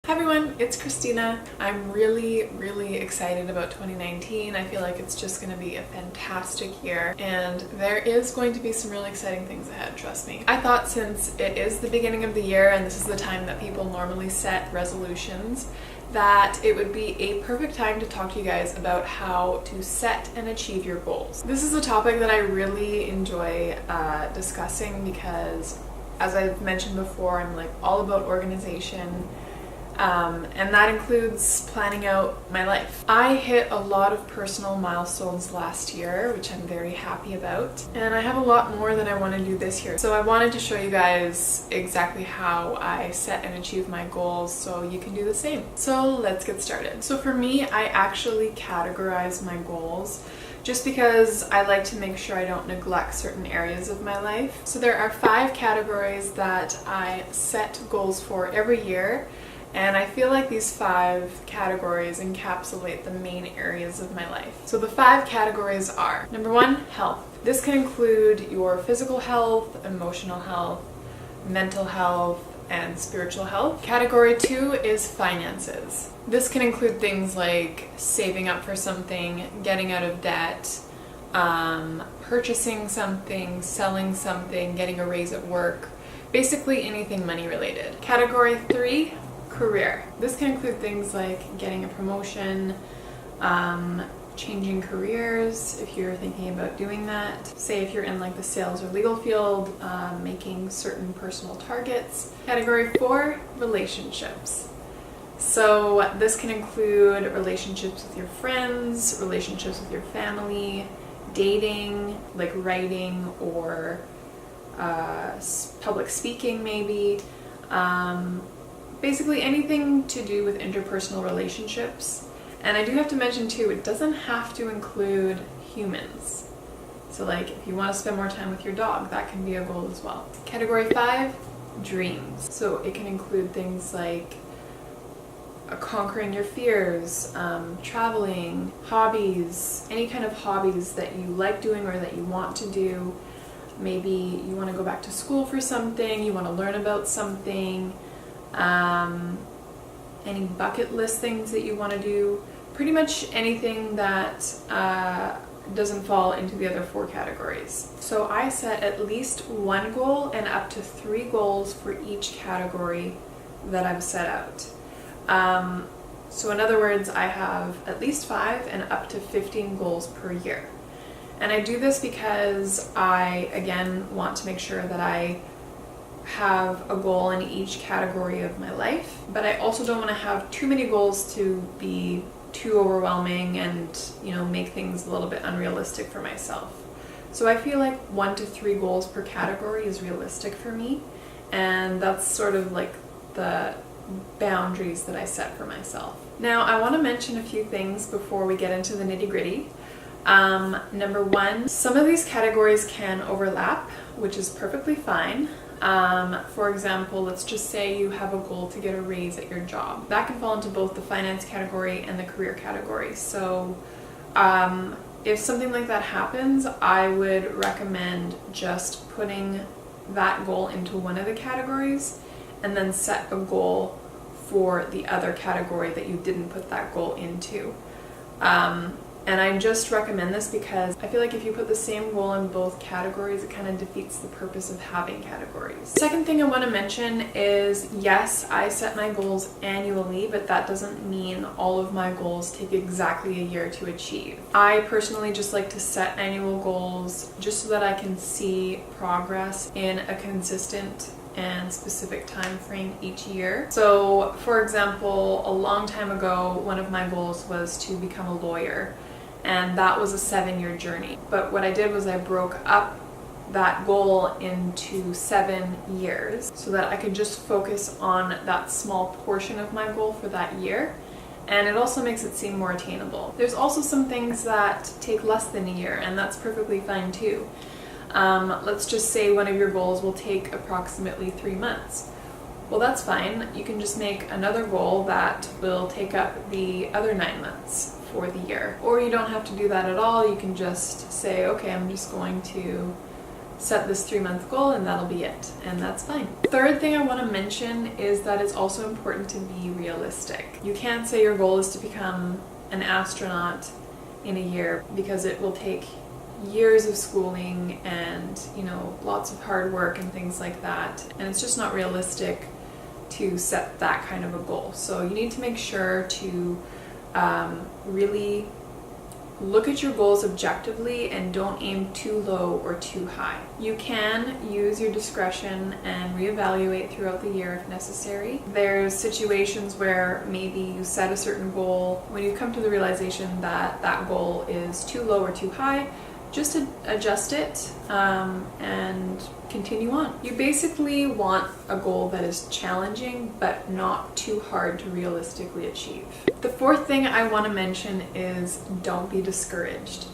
Hi everyone, it's Christina. I'm really excited about 2019. I feel like it's just going to be a fantastic year and there is going to be some really exciting things ahead, trust me. I thought since it is the beginning of the year and this is the time that people normally set resolutions, that it would be a perfect time to talk to you guys about how to set and achieve your goals. This is a topic that I really enjoy discussing because, as I've mentioned before, I'm like all about organization. And that includes planning out my life. I hit a lot of personal milestones last year, which I'm very happy about. And I have a lot more that I want to do this year. So I wanted to show you guys exactly how I set and achieve my goals so you can do the same. So let's get started. So for me, I actually categorize my goals just because I like to make sure I don't neglect certain areas of my life. So there are 5 categories that I set goals for every year. And I feel like these 5 categories encapsulate the main areas of my life. So the 5 categories are: number 1, health. This can include your physical health, emotional health, mental health, and spiritual health. Category 2 is finances. This can include things like saving up for something, getting out of debt, purchasing something, selling something, getting a raise at work, basically anything money related. Category 3, career. This can include things like getting a promotion, changing careers if you're thinking about doing that. Say if you're in like the sales or legal field, making certain personal targets. Category 4, relationships. So this can include relationships with your friends, relationships with your family, dating, like writing or public speaking maybe. Basically anything to do with interpersonal relationships. And I do have to mention too, it doesn't have to include humans. So like if you want to spend more time with your dog, that can be a goal as well. Category 5, dreams. So it can include things like conquering your fears, traveling, hobbies, any kind of hobbies that you like doing or that you want to do. Maybe you want to go back to school for something, you want to learn about something. Any bucket list things that you want to do, pretty much anything that doesn't fall into the other 4 categories. So I set at least 1 goal and up to 3 goals for each category that I've set out. So in other words, I have at least 5 and up to 15 goals per year. And I do this because I, again, want to make sure that I have a goal in each category of my life, but I also don't want to have too many goals to be too overwhelming and, make things a little bit unrealistic for myself. So I feel like 1 to 3 goals per category is realistic for me, and that's sort of like the boundaries that I set for myself. Now I want to mention a few things before we get into the nitty-gritty. Number 1, some of these categories can overlap, which is perfectly fine. For example, let's just say you have a goal to get a raise at your job. That can fall into both the finance category and the career category. So if something like that happens, I would recommend just putting that goal into one of the categories and then set a goal for the other category that you didn't put that goal into. And I just recommend this because I feel like if you put the same goal in both categories, it kind of defeats the purpose of having categories. Second thing I want to mention is, yes, I set my goals annually, but that doesn't mean all of my goals take exactly a year to achieve. I personally just like to set annual goals just so that I can see progress in a consistent and specific time frame each year. So, for example, a long time ago, one of my goals was to become a lawyer. And that was a 7-year journey. But what I did was I broke up that goal into 7 years so that I could just focus on that small portion of my goal for that year. And it also makes it seem more attainable. There's also some things that take less than a year, and that's perfectly fine too. Let's just say one of your goals will take approximately 3 months. Well, that's fine. You can just make another goal that will take up the other 9 months for the year. Or you don't have to do that at all. You can just say, okay, I'm just going to set this 3-month goal and that'll be it, and that's fine. Third thing I want to mention is that it's also important to be realistic. You can't say your goal is to become an astronaut in a year, because it will take years of schooling and, you know, lots of hard work and things like that, and it's just not realistic to set that kind of a goal. So you need to make sure to really look at your goals objectively and don't aim too low or too high. You can use your discretion and reevaluate throughout the year if necessary. There's situations where maybe you set a certain goal, when you come to the realization that that goal is too low or too high, just to adjust it and continue on. You basically want a goal that is challenging but not too hard to realistically achieve. The fourth thing I want to mention is don't be discouraged.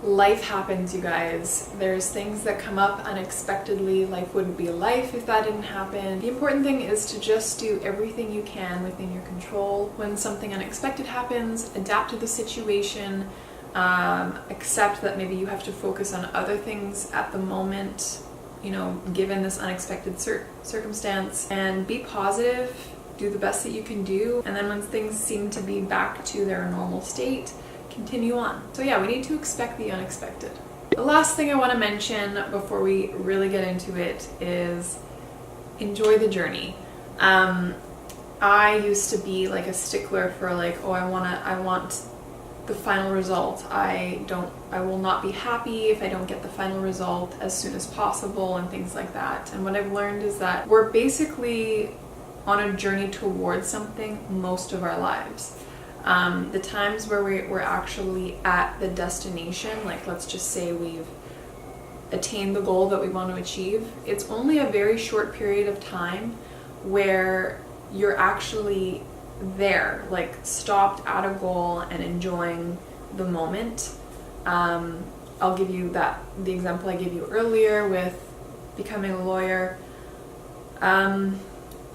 Life happens, you guys. There's things that come up unexpectedly. Life wouldn't be life if that didn't happen. The important thing is to just do everything you can within your control. When something unexpected happens, adapt to the situation. Accept that maybe you have to focus on other things at the moment, you know, given this unexpected circumstance, and be positive, do the best that you can do, and then when things seem to be back to their normal state, continue on. So yeah, we need to expect the unexpected. The last thing I want to mention before we really get into it is enjoy the journey. I used to be like a stickler for like, oh, I want the final result. I will not be happy if I don't get the final result as soon as possible and things like that. And what I've learned is that we're basically on a journey towards something most of our lives. The times where we're actually at the destination, like let's just say we've attained the goal that we want to achieve, it's only a very short period of time where you're actually there, like stopped at a goal and enjoying the moment. I'll give you the example I gave you earlier with becoming a lawyer.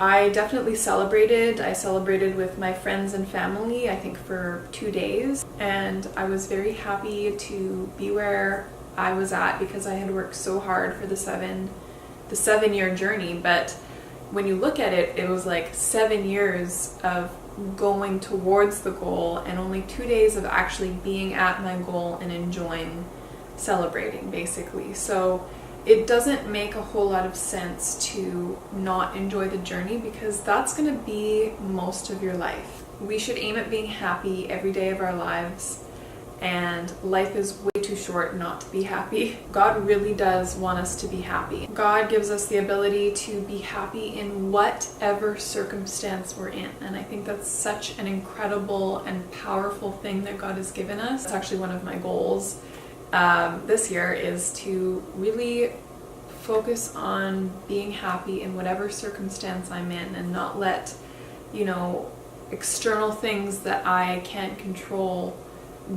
I definitely celebrated. I celebrated with my friends and family, I think for 2 days, and I was very happy to be where I was at because I had worked so hard for the 7-year journey. But when you look at it, it was like 7 years of going towards the goal and only 2 days of actually being at my goal and enjoying celebrating, basically. So it doesn't make a whole lot of sense to not enjoy the journey, because that's going to be most of your life. We should aim at being happy every day of our lives, and life is way too short not to be happy. God really does want us to be happy. God gives us the ability to be happy in whatever circumstance we're in, and I think that's such an incredible and powerful thing that God has given us. It's actually one of my goals this year, is to really focus on being happy in whatever circumstance I'm in, and not let, you know, external things that I can't control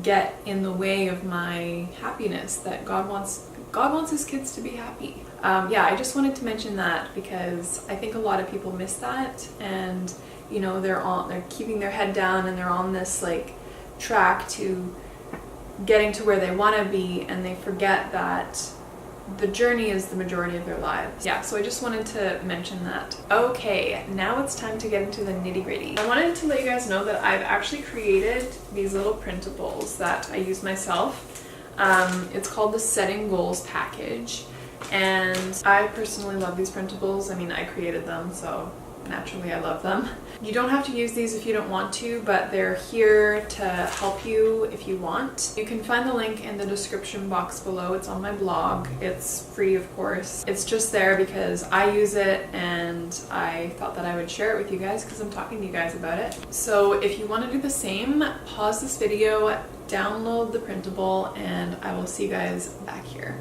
get in the way of my happiness. That God wants his kids to be happy. Yeah, I just wanted to mention that because I think a lot of people miss that, and you know, they're keeping their head down and they're on this like track to getting to where they want to be, and they forget that the journey is the majority of their lives. Yeah, so I just wanted to mention that. Okay, now it's time to get into the nitty-gritty. I wanted to let you guys know that I've actually created these little printables that I use myself. It's called the Setting Goals package, and I personally love these printables. I mean, I created them, so naturally I love them. You don't have to use these if you don't want to, but they're here to help you if you want. You can find the link in the description box below. It's on my blog. It's free, of course. It's just there because I use it and I thought that I would share it with you guys because I'm talking to you guys about it. So if you want to do the same, pause this video, download the printable, and I will see you guys back here.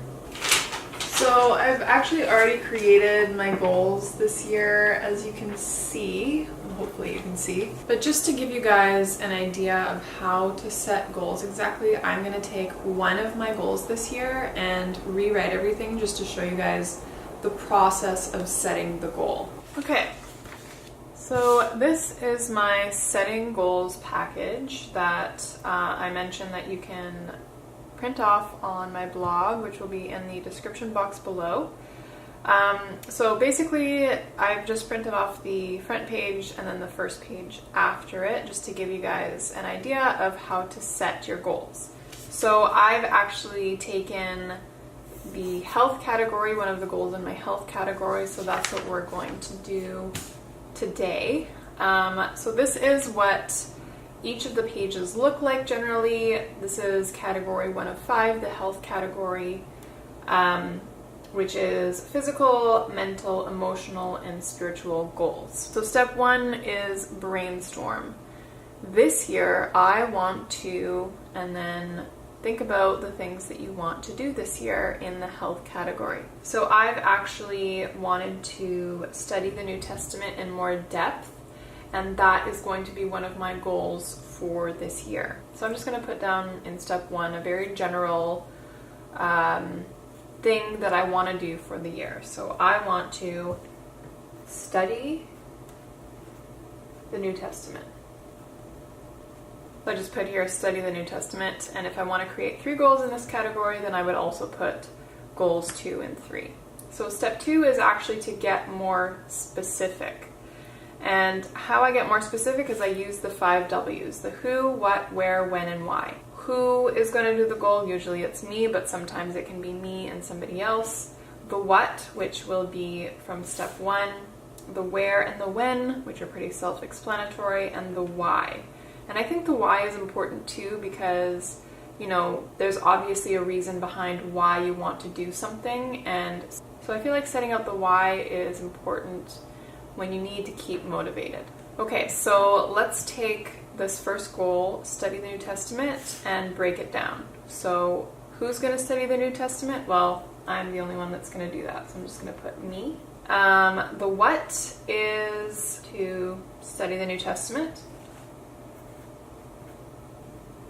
So I've actually already created my goals this year, as you can see. Hopefully you can see. But just to give you guys an idea of how to set goals exactly, I'm going to take one of my goals this year and rewrite everything just to show you guys the process of setting the goal. Okay, so this is my setting goals package that I mentioned that you can print off on my blog, which will be in the description box below. So basically, I've just printed off the front page and then the first page after it, just to give you guys an idea of how to set your goals. So I've actually taken the health category, one of the goals in my health category, so that's what we're going to do today. So this is what each of the pages look like generally. This is category 1 of 5, the health category, which is physical, mental, emotional, and spiritual goals. So step 1 is brainstorm. This year, I want to, and then think about the things that you want to do this year in the health category. So I've actually wanted to study the New Testament in more depth, and that is going to be one of my goals for this year. So I'm just going to put down in step 1 a very general thing that I want to do for the year. So I want to study the New Testament. So I just put here, study the New Testament, and if I want to create 3 goals in this category, then I would also put goals 2 and 3. So step 2 is actually to get more specific. And how I get more specific is I use the 5 W's, the who, what, where, when, and why. Who is going to do the goal? Usually it's me, but sometimes it can be me and somebody else. The what, which will be from step 1. The where and the when, which are pretty self-explanatory, and the why. And I think the why is important too, because, you know, there's obviously a reason behind why you want to do something. And so I feel like setting out the why is important when you need to keep motivated. Okay, so let's take this first goal, study the New Testament, and break it down. So who's going to study the New Testament? Well, I'm the only one that's going to do that, so I'm just going to put me. The what is to study the New Testament.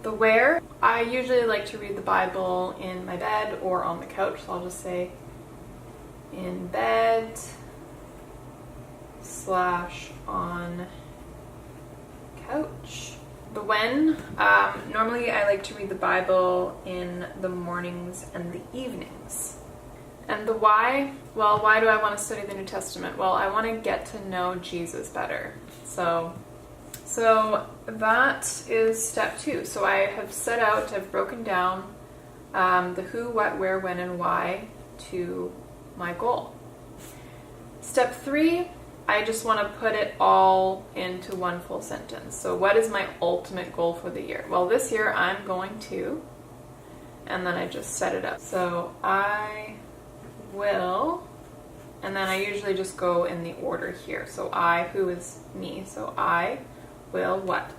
The where, I usually like to read the Bible in my bed or on the couch, so I'll just say in bed / on couch. The when, normally I like to read the Bible in the mornings and the evenings. And the why, well, why do I want to study the New Testament? Well, I want to get to know Jesus better. So that is step 2. So I have set out, I've broken down the who, what, where, when, and why to my goal. Step 3, I just want to put it all into one full sentence. So what is my ultimate goal for the year? Well, this year I'm going to, and then I just set it up. So I will, and then I usually just go in the order here. So I, who is me, so I will what?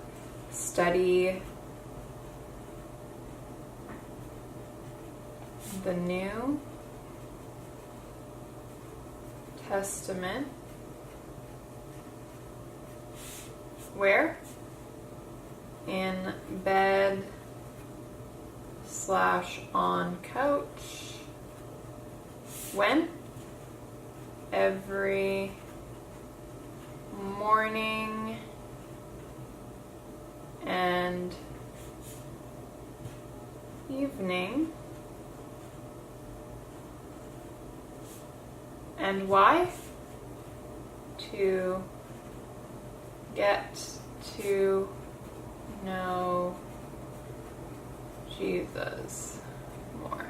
Study the New Testament. Where? In bed / on couch. When? Every morning and evening. And why? To get to know Jesus more.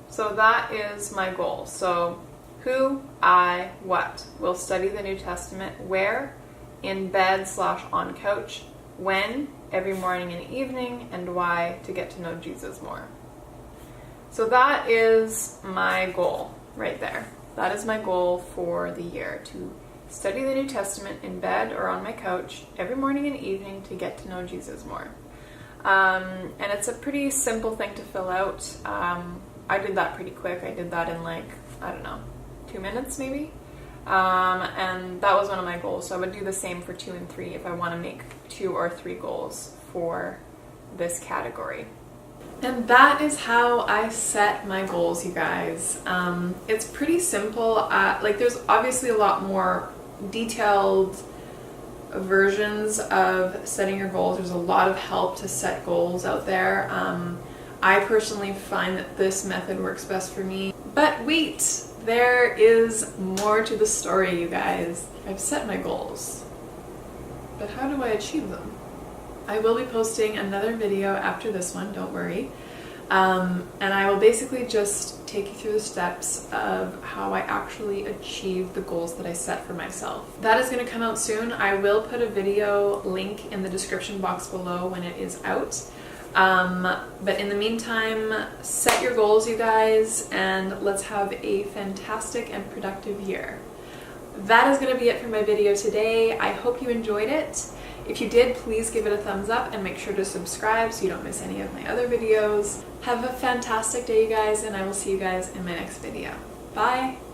So that is my goal. So who, I, what? Will study the New Testament. Where? In bed / on couch. When? Every morning and evening. And why? To get to know Jesus more. So that is my goal right there. That is my goal for the year, to study the New Testament in bed or on my couch every morning and evening to get to know Jesus more. And it's a pretty simple thing to fill out. I did that pretty quick. I did that in 2 minutes maybe. And that was one of my goals. So I would do the same for 2 and 3 if I want to make 2 or 3 goals for this category. And that is how I set my goals, you guys. It's pretty simple. There's obviously a lot more detailed versions of setting your goals. There's a lot of help to set goals out there. I personally find that this method works best for me. But wait, there is more to the story, you guys. I've set my goals, but how do I achieve them? I will be posting another video after this one, don't worry. And I will basically just take you through the steps of how I actually achieve the goals that I set for myself. That is going to come out soon. I will put a video link in the description box below when it is out. But in the meantime, set your goals, you guys, and let's have a fantastic and productive year. That is going to be it for my video today. I hope you enjoyed it. If you did, please give it a thumbs up and make sure to subscribe so you don't miss any of my other videos. Have a fantastic day, you guys, and I will see you guys in my next video. Bye!